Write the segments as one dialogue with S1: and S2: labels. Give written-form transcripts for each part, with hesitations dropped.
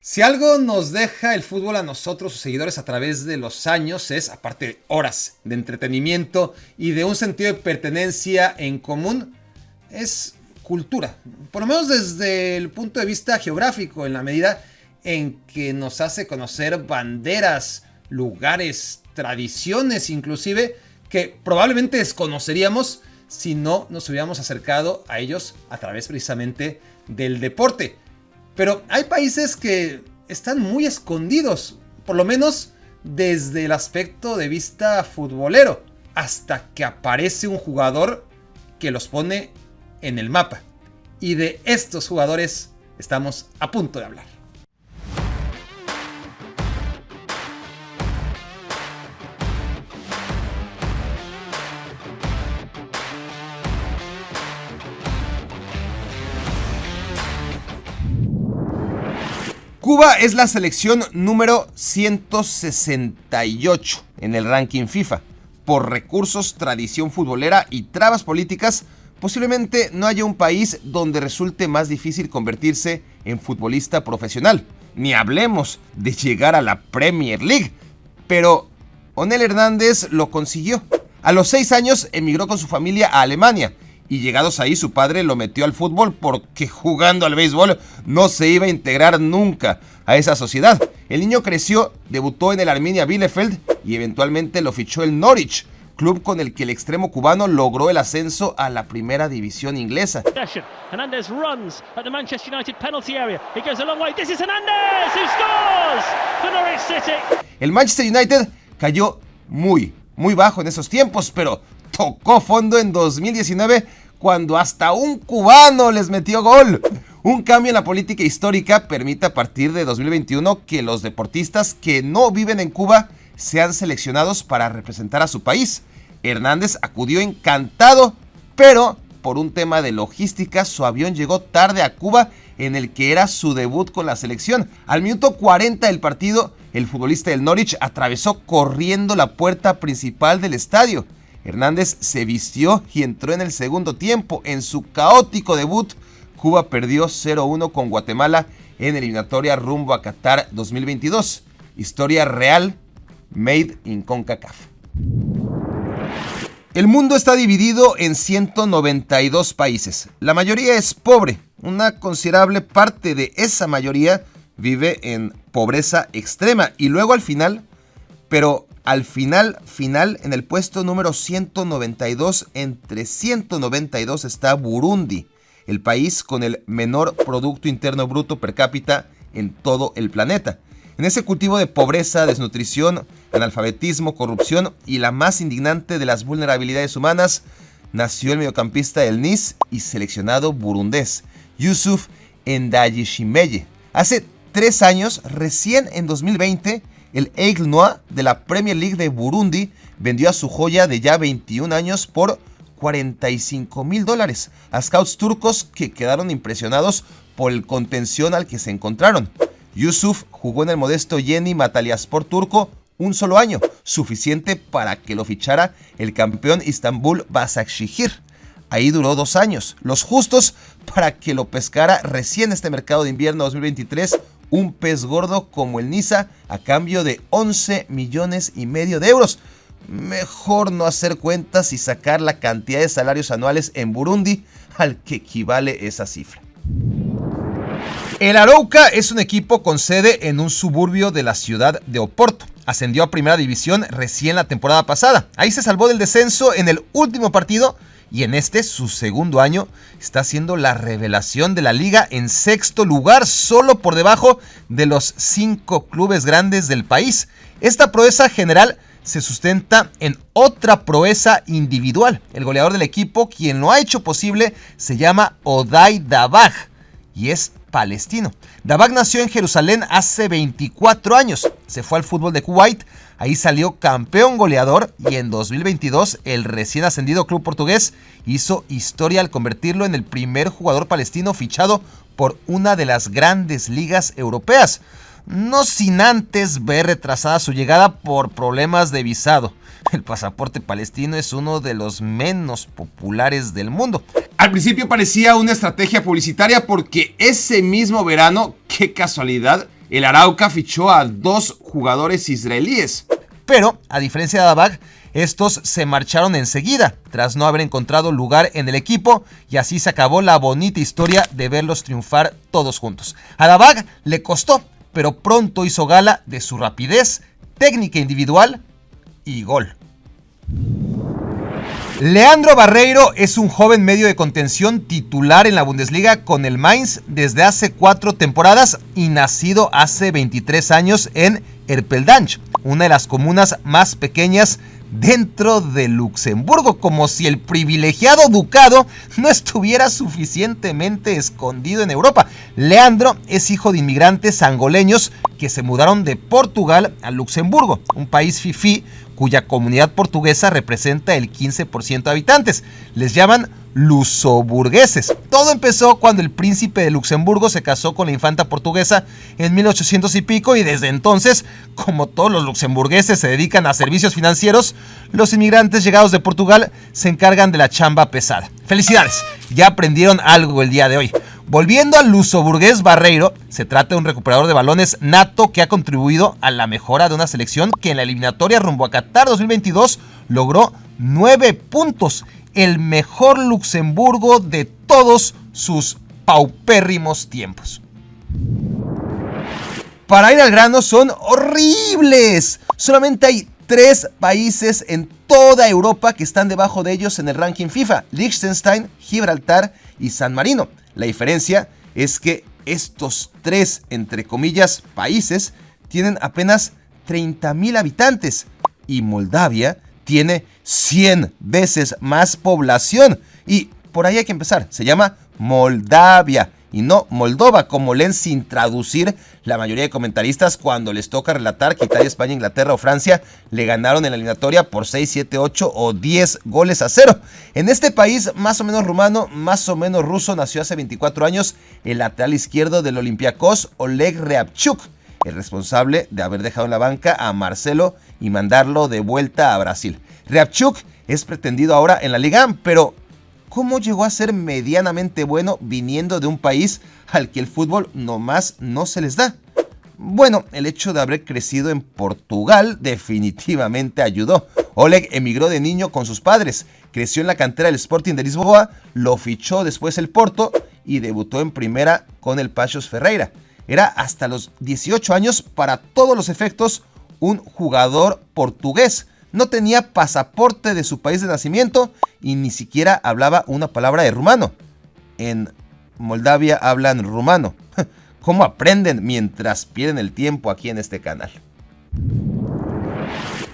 S1: Si algo nos deja el fútbol a nosotros, sus seguidores, a través de los años, es, aparte de horas de entretenimiento y de un sentido de pertenencia en común, es cultura. Por lo menos desde el punto de vista geográfico, en la medida en que nos hace conocer banderas, lugares, tradiciones, inclusive, que probablemente desconoceríamos si no nos hubiéramos acercado a ellos a través precisamente del deporte. Pero hay países que están muy escondidos, por lo menos desde el aspecto de vista futbolero, hasta que aparece un jugador que los pone en el mapa. Y de estos jugadores estamos a punto de hablar. Cuba es la selección número 168 en el ranking FIFA. Por recursos, tradición futbolera y trabas políticas, posiblemente no haya un país donde resulte más difícil convertirse en futbolista profesional. Ni hablemos de llegar a la Premier League. Pero Onel Hernández lo consiguió. A los 6 años emigró con su familia a Alemania. Y llegados ahí, su padre lo metió al fútbol porque jugando al béisbol no se iba a integrar nunca a esa sociedad. El niño creció, debutó en el Arminia Bielefeld y eventualmente lo fichó el Norwich, club con el que el extremo cubano logró el ascenso a la primera división inglesa.
S2: Hernandez runs at the Manchester United penalty area. He goes a long way. This is Hernandez who scores for Norwich City.
S1: El Manchester United cayó muy bajo en esos tiempos, pero tocó fondo en 2019 cuando hasta un cubano les metió gol. Un cambio en la política histórica permite a partir de 2021 que los deportistas que no viven en Cuba sean seleccionados para representar a su país. Hernández acudió encantado, pero por un tema de logística su avión llegó tarde a Cuba, en el que era su debut con la selección. Al minuto 40 del partido, el futbolista del Norwich atravesó corriendo la puerta principal del estadio. Hernández se vistió y entró en el segundo tiempo. En su caótico debut, Cuba perdió 0-1 con Guatemala en eliminatoria rumbo a Qatar 2022. Historia real, made in CONCACAF. El mundo está dividido en 192 países. La mayoría es pobre. Una considerable parte de esa mayoría vive en pobreza extrema. Y luego al final, en el puesto número 192, entre 192 está Burundi, el país con el menor Producto Interno Bruto per cápita en todo el planeta. En ese cultivo de pobreza, desnutrición, analfabetismo, corrupción y la más indignante de las vulnerabilidades humanas, nació el mediocampista del Nice y seleccionado burundés, Yusuf Ndayishimiye. Hace 3 años, recién en 2020, el Aigle Noir de la Premier League de Burundi vendió a su joya de ya 21 años por $45,000 a scouts turcos que quedaron impresionados por el contención al que se encontraron. Yusuf jugó en el modesto Yeni Malatyaspor turco un solo año, suficiente para que lo fichara el campeón Istanbul Başakşehir. Ahí duró 2 años, los justos para que lo pescara recién este mercado de invierno 2023 un pez gordo como el Niza a cambio de 11,5 millones de euros. Mejor no hacer cuentas y sacar la cantidad de salarios anuales en Burundi al que equivale esa cifra. El Arouca es un equipo con sede en un suburbio de la ciudad de Oporto. Ascendió a primera división recién la temporada pasada. Ahí se salvó del descenso en el último partido y en este, su segundo año, está siendo la revelación de la liga en 6º lugar, solo por debajo de los 5 clubes grandes del país. Esta proeza general se sustenta en otra proeza individual. El goleador del equipo, quien lo ha hecho posible, se llama Oday Dabag y es palestino. Dabag nació en Jerusalén hace 24 años. Se fue al fútbol de Kuwait. Ahí salió campeón goleador y en 2022 el recién ascendido club portugués hizo historia al convertirlo en el primer jugador palestino fichado por una de las grandes ligas europeas. No sin antes ver retrasada su llegada por problemas de visado. El pasaporte palestino es uno de los menos populares del mundo. Al principio parecía una estrategia publicitaria porque ese mismo verano, qué casualidad, el Arauca fichó a 2 jugadores israelíes. Pero, a diferencia de Adabag, estos se marcharon enseguida, tras no haber encontrado lugar en el equipo, y así se acabó la bonita historia de verlos triunfar todos juntos. A Adabag le costó, pero pronto hizo gala de su rapidez, técnica individual y gol. Leandro Barreiro es un joven medio de contención titular en la Bundesliga con el Mainz desde hace 4 temporadas y nacido hace 23 años en Erpeldange, una de las comunas más pequeñas dentro de Luxemburgo, como si el privilegiado ducado no estuviera suficientemente escondido en Europa. Leandro es hijo de inmigrantes angoleños que se mudaron de Portugal a Luxemburgo, un país fifí cuya comunidad portuguesa representa el 15% de habitantes. Les llaman lusoburgueses. Todo empezó cuando el príncipe de Luxemburgo se casó con la infanta portuguesa en 1800 y pico, y desde entonces, como todos los luxemburgueses se dedican a servicios financieros, los inmigrantes llegados de Portugal se encargan de la chamba pesada. ¡Felicidades! Ya aprendieron algo el día de hoy. Volviendo al lusoburgués Barreiro, se trata de un recuperador de balones nato que ha contribuido a la mejora de una selección que en la eliminatoria rumbo a Qatar 2022 logró 9 puntos, el mejor Luxemburgo de todos sus paupérrimos tiempos. Para ir al grano, son horribles. Solamente hay 3 países en toda Europa que están debajo de ellos en el ranking FIFA: Liechtenstein, Gibraltar y San Marino. La diferencia es que estos 3, entre comillas, países tienen apenas 30,000 habitantes y Moldavia tiene 100 veces más población. Y por ahí hay que empezar. Se llama Moldavia y no Moldova, como leen sin traducir la mayoría de comentaristas cuando les toca relatar que Italia, España, Inglaterra o Francia le ganaron en la eliminatoria por 6, 7, 8 o 10 goles a 0. En este país, más o menos rumano, más o menos ruso, nació hace 24 años el lateral izquierdo del Olympiacos, Oleg Reabchuk, el responsable de haber dejado en la banca a Marcelo y mandarlo de vuelta a Brasil. Reabchuk es pretendido ahora en la Liga, pero ¿cómo llegó a ser medianamente bueno viniendo de un país al que el fútbol nomás no se les da? Bueno, el hecho de haber crecido en Portugal definitivamente ayudó. Oleg emigró de niño con sus padres, creció en la cantera del Sporting de Lisboa, lo fichó después el Porto y debutó en primera con el Paços Ferreira. Era hasta los 18 años, para todos los efectos, un jugador portugués. No tenía pasaporte de su país de nacimiento y ni siquiera hablaba una palabra de rumano. En Moldavia hablan rumano. ¿Cómo aprenden mientras pierden el tiempo aquí en este canal?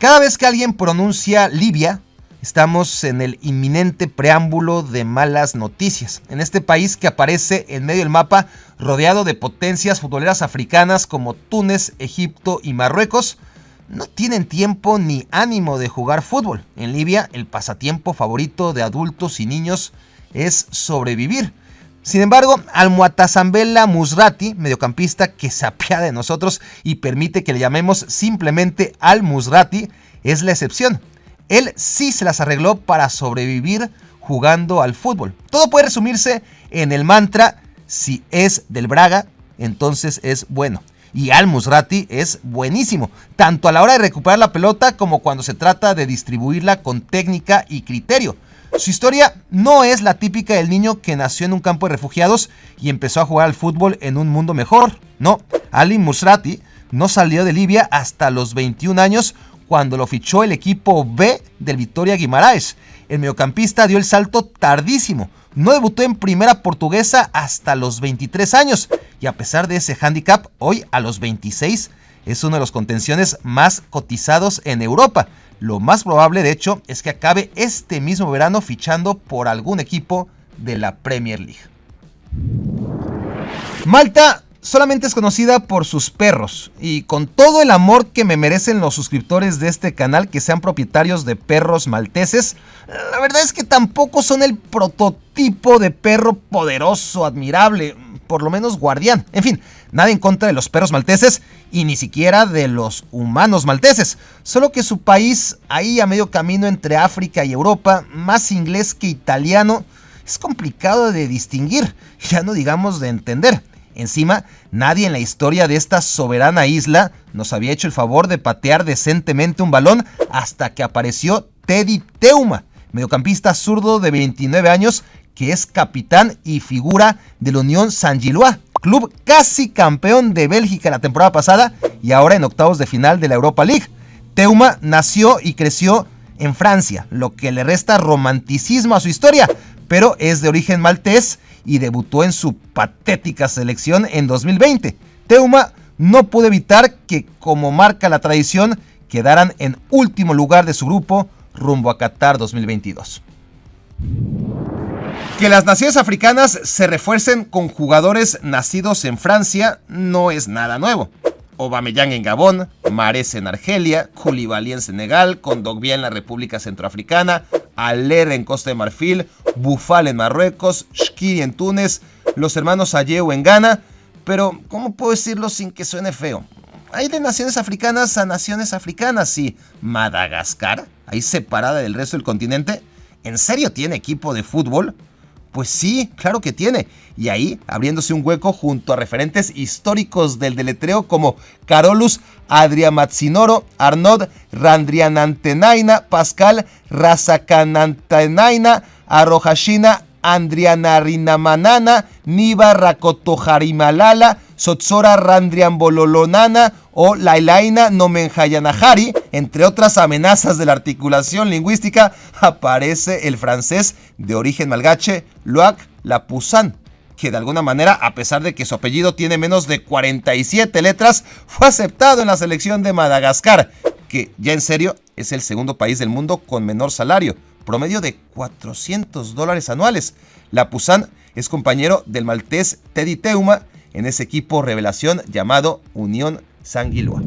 S1: Cada vez que alguien pronuncia Libia, estamos en el inminente preámbulo de malas noticias. En este país que aparece en medio del mapa, rodeado de potencias futboleras africanas como Túnez, Egipto y Marruecos, no tienen tiempo ni ánimo de jugar fútbol. En Libia, el pasatiempo favorito de adultos y niños es sobrevivir. Sin embargo, Al-Muatazambela Musrati, mediocampista que se apiada de nosotros y permite que le llamemos simplemente Al-Musrati, es la excepción. Él sí se las arregló para sobrevivir jugando al fútbol. Todo puede resumirse en el mantra: si es del Braga, entonces es bueno. Y Al-Musrati es buenísimo, tanto a la hora de recuperar la pelota como cuando se trata de distribuirla con técnica y criterio. Su historia no es la típica del niño que nació en un campo de refugiados y empezó a jugar al fútbol en un mundo mejor. No, Al-Musrati no salió de Libia hasta los 21 años, cuando lo fichó el equipo B del Vitória Guimarães. El mediocampista dio el salto tardísimo. No debutó en primera portuguesa hasta los 23 años. Y a pesar de ese hándicap, hoy a los 26 es uno de los contenciones más cotizados en Europa. Lo más probable, de hecho, es que acabe este mismo verano fichando por algún equipo de la Premier League. Malta solamente es conocida por sus perros, y con todo el amor que me merecen los suscriptores de este canal que sean propietarios de perros malteses, la verdad es que tampoco son el prototipo de perro poderoso, admirable, por lo menos guardián. En fin, nada en contra de los perros malteses y ni siquiera de los humanos malteses, solo que su país, ahí a medio camino entre África y Europa, más inglés que italiano, es complicado de distinguir, ya no digamos de entender. Encima, nadie en la historia de esta soberana isla nos había hecho el favor de patear decentemente un balón hasta que apareció Teddy Teuma, mediocampista zurdo de 29 años que es capitán y figura del Unión Saint-Gilloise, club casi campeón de Bélgica la temporada pasada y ahora en octavos de final de la Europa League. Teuma nació y creció en Francia, lo que le resta romanticismo a su historia, pero es de origen maltés y debutó en su patética selección en 2020. Teuma no pudo evitar que, como marca la tradición, quedaran en último lugar de su grupo rumbo a Qatar 2022. Que las naciones africanas se refuercen con jugadores nacidos en Francia no es nada nuevo. Aubameyang en Gabón, Mahrez en Argelia, Koulibaly en Senegal, Kondogbia en la República Centroafricana, Haller en Costa de Marfil, Boufal en Marruecos, Shqiri en Túnez, los hermanos Ayew en Ghana. Pero, ¿cómo puedo decirlo sin que suene feo? Hay de naciones africanas a naciones africanas y Madagascar, ahí separada del resto del continente, ¿en serio tiene equipo de fútbol? Pues sí, claro que tiene. Y ahí, abriéndose un hueco junto a referentes históricos del deletreo como Carolus Adriamatsinoro, Arnaud Randrianantenaina, Pascal Rasakanantenaina, Arrojashina Andrianarinamanana, Niva Rakotoharimalala, Sotsora Randriambololonana o Lailaina Nomenjayanahari, entre otras amenazas de la articulación lingüística, aparece el francés de origen malgache Loic Lapussan, que de alguna manera, a pesar de que su apellido tiene menos de 47 letras, fue aceptado en la selección de Madagascar, que ya en serio es el segundo país del mundo con menor salario, promedio de $400 anuales. Lapussan es compañero del maltés Teddy Teuma en ese equipo revelación llamado Unión Saint-Gilloise.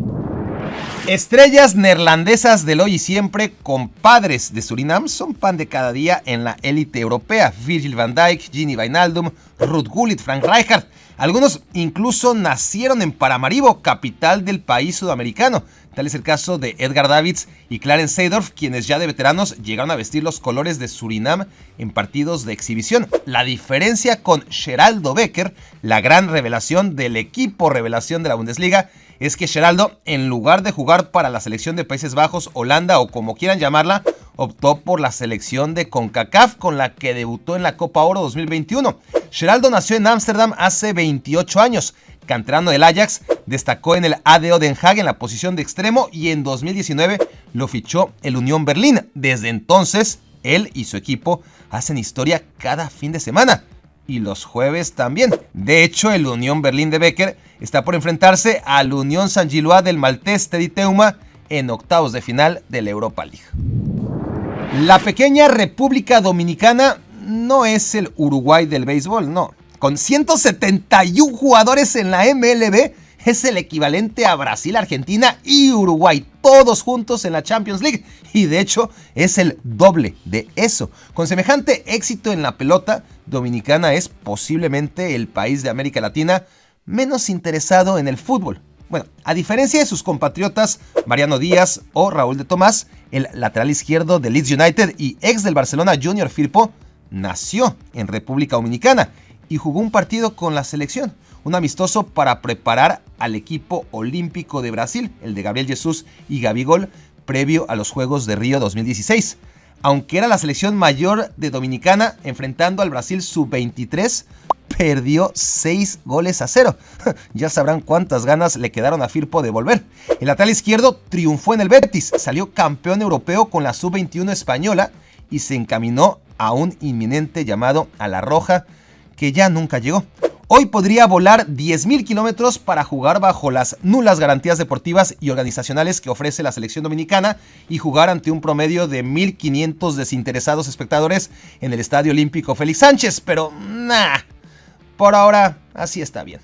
S1: Estrellas neerlandesas del hoy y siempre, compadres de Surinam, son pan de cada día en la élite europea. Virgil van Dijk, Gini Wijnaldum, Ruud Gullit, Frank Rijkaard. Algunos incluso nacieron en Paramaribo, capital del país sudamericano. Tal es el caso de Edgar Davids y Clarence Seedorf, quienes ya de veteranos llegaron a vestir los colores de Surinam en partidos de exhibición. La diferencia con Geraldo Becker, la gran revelación del equipo revelación de la Bundesliga, es que Geraldo, en lugar de jugar para la selección de Países Bajos, Holanda o como quieran llamarla, optó por la selección de CONCACAF con la que debutó en la Copa Oro 2021. Geraldo nació en Ámsterdam hace 28 años. Canterano del Ajax, destacó en el ADO Den Haag en la posición de extremo y en 2019 lo fichó el Unión Berlín. Desde entonces, él y su equipo hacen historia cada fin de semana. Y los jueves también. De hecho, el Unión Berlín de Becker está por enfrentarse al Unión Saint-Gilloise del maltés Teddy Teuma en octavos de final de la Europa League. La pequeña República Dominicana no es el Uruguay del béisbol, no. Con 171 jugadores en la MLB, es el equivalente a Brasil, Argentina y Uruguay, todos juntos en la Champions League. Y de hecho, es el doble de eso. Con semejante éxito en la pelota, Dominicana es posiblemente el país de América Latina menos interesado en el fútbol. Bueno, a diferencia de sus compatriotas Mariano Díaz o Raúl de Tomás, el lateral izquierdo de Leeds United y ex del Barcelona Junior Firpo nació en República Dominicana y jugó un partido con la selección, un amistoso para preparar al equipo olímpico de Brasil, el de Gabriel Jesús y Gabigol, previo a los Juegos de Río 2016. Aunque era la selección mayor de Dominicana, enfrentando al Brasil sub-23, perdió 6-0. Ya sabrán cuántas ganas le quedaron a Firpo de volver. El lateral izquierdo triunfó en el Betis, salió campeón europeo con la sub-21 española y se encaminó a un inminente llamado a la Roja, que ya nunca llegó. Hoy podría volar 10.000 kilómetros para jugar bajo las nulas garantías deportivas y organizacionales que ofrece la selección dominicana y jugar ante un promedio de 1.500 desinteresados espectadores en el Estadio Olímpico Félix Sánchez, pero por ahora así está bien.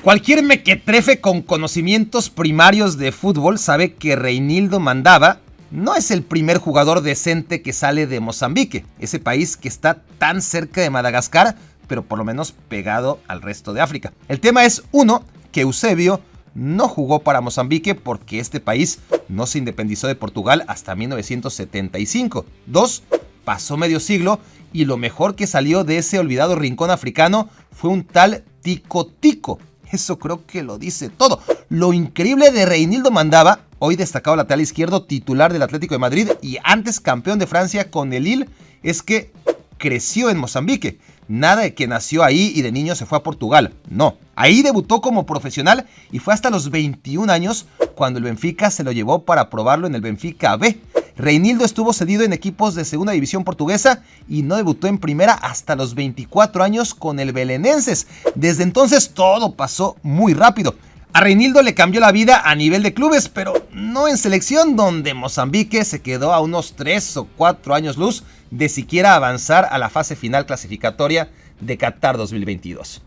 S1: Cualquier mequetrefe con conocimientos primarios de fútbol sabe que Reinildo Mandava no es el primer jugador decente que sale de Mozambique, ese país que está tan cerca de Madagascar, pero por lo menos pegado al resto de África. El tema es, 1, que Eusebio no jugó para Mozambique porque este país no se independizó de Portugal hasta 1975. 2, pasó medio siglo Y lo mejor que salió de ese olvidado rincón africano fue un tal Tico Tico. Eso creo que lo dice todo. Lo increíble de Reinildo Mandava, hoy destacado lateral izquierdo titular del Atlético de Madrid y antes campeón de Francia con el Lille, es que creció en Mozambique. Nada de que nació ahí y de niño se fue a Portugal. No, ahí debutó como profesional y fue hasta los 21 años cuando el Benfica se lo llevó para probarlo en el Benfica B. Reinildo estuvo cedido en equipos de segunda división portuguesa y no debutó en primera hasta los 24 años con el Belenenses. Desde entonces todo pasó muy rápido. A Reinildo le cambió la vida a nivel de clubes, pero no en selección, donde Mozambique se quedó a unos 3 o 4 años luz de siquiera avanzar a la fase final clasificatoria de Qatar 2022.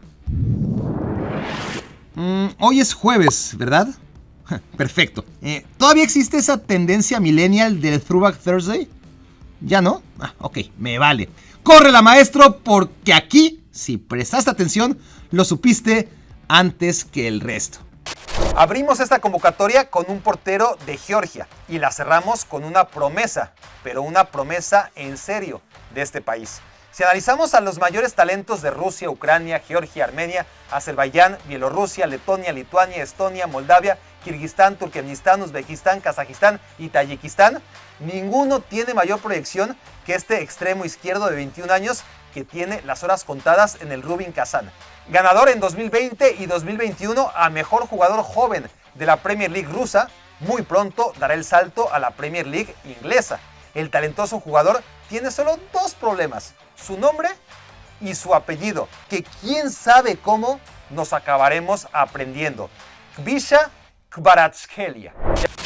S1: Hoy es jueves, ¿verdad? Perfecto. ¿Todavía existe esa tendencia millennial del Throwback Thursday? ¿Ya no? Ok, me vale. ¡Córrela, maestro! Porque aquí, si prestaste atención, lo supiste antes que el resto. Abrimos esta convocatoria con un portero de Georgia y la cerramos con una promesa, pero una promesa en serio de este país. Si analizamos a los mayores talentos de Rusia, Ucrania, Georgia, Armenia, Azerbaiyán, Bielorrusia, Letonia, Lituania, Estonia, Moldavia, Kirguistán, Turkmenistán, Uzbekistán, Kazajistán y Tayikistán, ninguno tiene mayor proyección que este extremo izquierdo de 21 años que tiene las horas contadas en el Rubin Kazan. Ganador en 2020 y 2021 a mejor jugador joven de la Premier League rusa, muy pronto dará el salto a la Premier League inglesa. El talentoso jugador tiene solo dos problemas: su nombre y su apellido, que quién sabe cómo nos acabaremos aprendiendo. Kvisha Kvaratskhelia.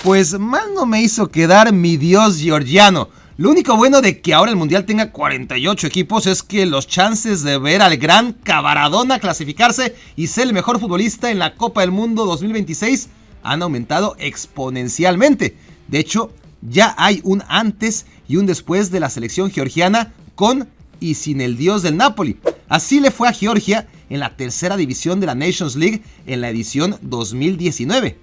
S1: Pues mal no me hizo quedar mi dios georgiano. Lo único bueno de que ahora el mundial tenga 48 equipos es que los chances de ver al gran Kvaradona clasificarse y ser el mejor futbolista en la Copa del Mundo 2026 han aumentado exponencialmente. De hecho, ya hay un antes y un después de la selección georgiana con y sin el dios del Napoli. Así le fue a Georgia en la tercera división de la Nations League en la edición 2019.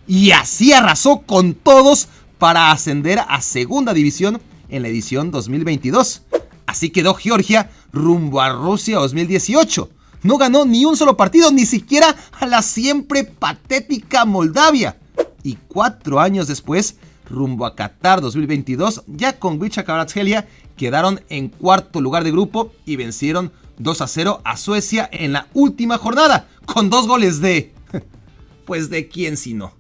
S1: Y así arrasó con todos para ascender a segunda división en la edición 2022. Así quedó Georgia rumbo a Rusia 2018. No ganó ni un solo partido, ni siquiera a la siempre patética Moldavia. Y 4 años después, rumbo a Qatar 2022, ya con Kvisha Kvaratskhelia, quedaron en cuarto lugar de grupo y vencieron 2-0 a Suecia en la última jornada, con 2 goles de... pues de quién si no.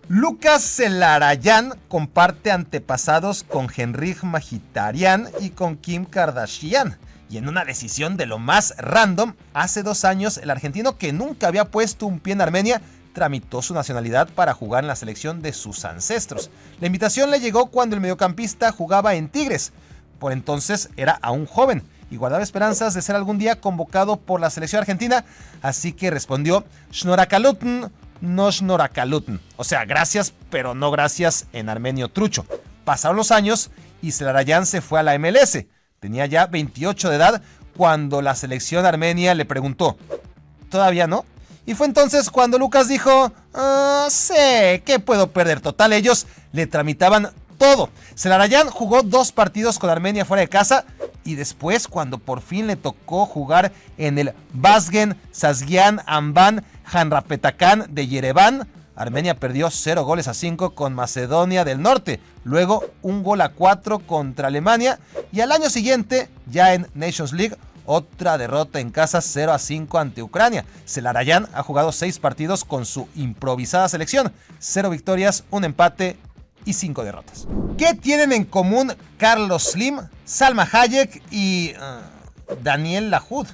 S1: Lucas Zelarayán comparte antepasados con Henrik Mkhitaryan y con Kim Kardashian. Y en una decisión de lo más random, hace 2 años el argentino, que nunca había puesto un pie en Armenia, tramitó su nacionalidad para jugar en la selección de sus ancestros. La invitación le llegó cuando el mediocampista jugaba en Tigres. Por entonces era aún joven y guardaba esperanzas de ser algún día convocado por la selección argentina, así que respondió Schnorakalutn, no Schnorakalutn. O sea, gracias, pero no gracias en armenio trucho. Pasaron los años y Zelarayán se fue a la MLS. Tenía ya 28 de edad cuando la selección armenia le preguntó: ¿todavía no? Y fue entonces cuando Lucas dijo: sé, ¿qué puedo perder? Total, ellos le tramitaban todo. Zelarayán jugó 2 partidos con Armenia fuera de casa y después, cuando por fin le tocó jugar en el Vazgen Sazgian Amban Hanrapetakan de Yerevan, Armenia perdió 0-5 con Macedonia del Norte, luego 1-4 contra Alemania y al año siguiente, ya en Nations League, otra derrota en casa 0-5 ante Ucrania. Zelarayán ha jugado 6 partidos con su improvisada selección, 0 victorias, 1 empate y 5 derrotas. ¿Qué tienen en común Carlos Slim, Salma Hayek y Daniel Lahoud?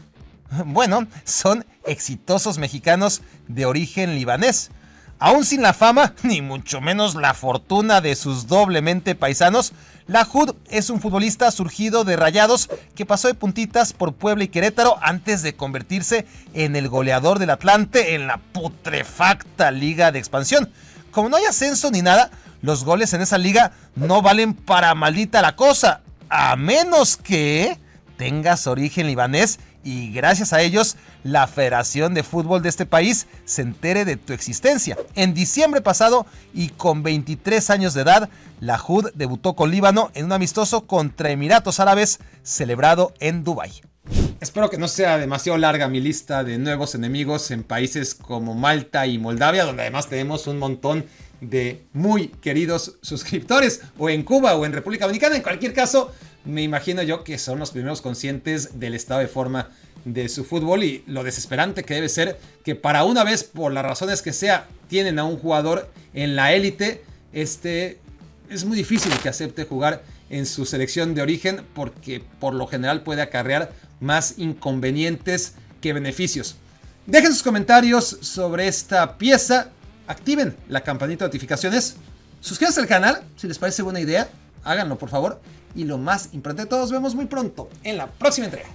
S1: Bueno, son exitosos mexicanos de origen libanés. Aún sin la fama, ni mucho menos la fortuna de sus doblemente paisanos, Lahoud es un futbolista surgido de Rayados que pasó de puntitas por Puebla y Querétaro antes de convertirse en el goleador del Atlante en la putrefacta Liga de Expansión. Como no hay ascenso ni nada, los goles en esa liga no valen para maldita la cosa, a menos que tengas origen libanés y gracias a ellos la Federación de Fútbol de este país se entere de tu existencia. En diciembre pasado y con 23 años de edad, la JUD debutó con Líbano en un amistoso contra Emiratos Árabes celebrado en Dubái.
S3: Espero que no sea demasiado larga mi lista de nuevos enemigos en países como Malta y Moldavia, donde además tenemos un montón de muy queridos suscriptores, o en Cuba o en República Dominicana. En cualquier caso, me imagino yo que son los primeros conscientes del estado de forma de su fútbol y lo desesperante que debe ser que para una vez, por las razones que sea, tienen a un jugador en la élite, es muy difícil que acepte jugar en su selección de origen porque por lo general puede acarrear más inconvenientes que beneficios. Dejen sus comentarios sobre esta pieza, activen la campanita de notificaciones, suscríbanse al canal si les parece buena idea, háganlo por favor y lo más importante de todo, nos vemos muy pronto en la próxima entrega.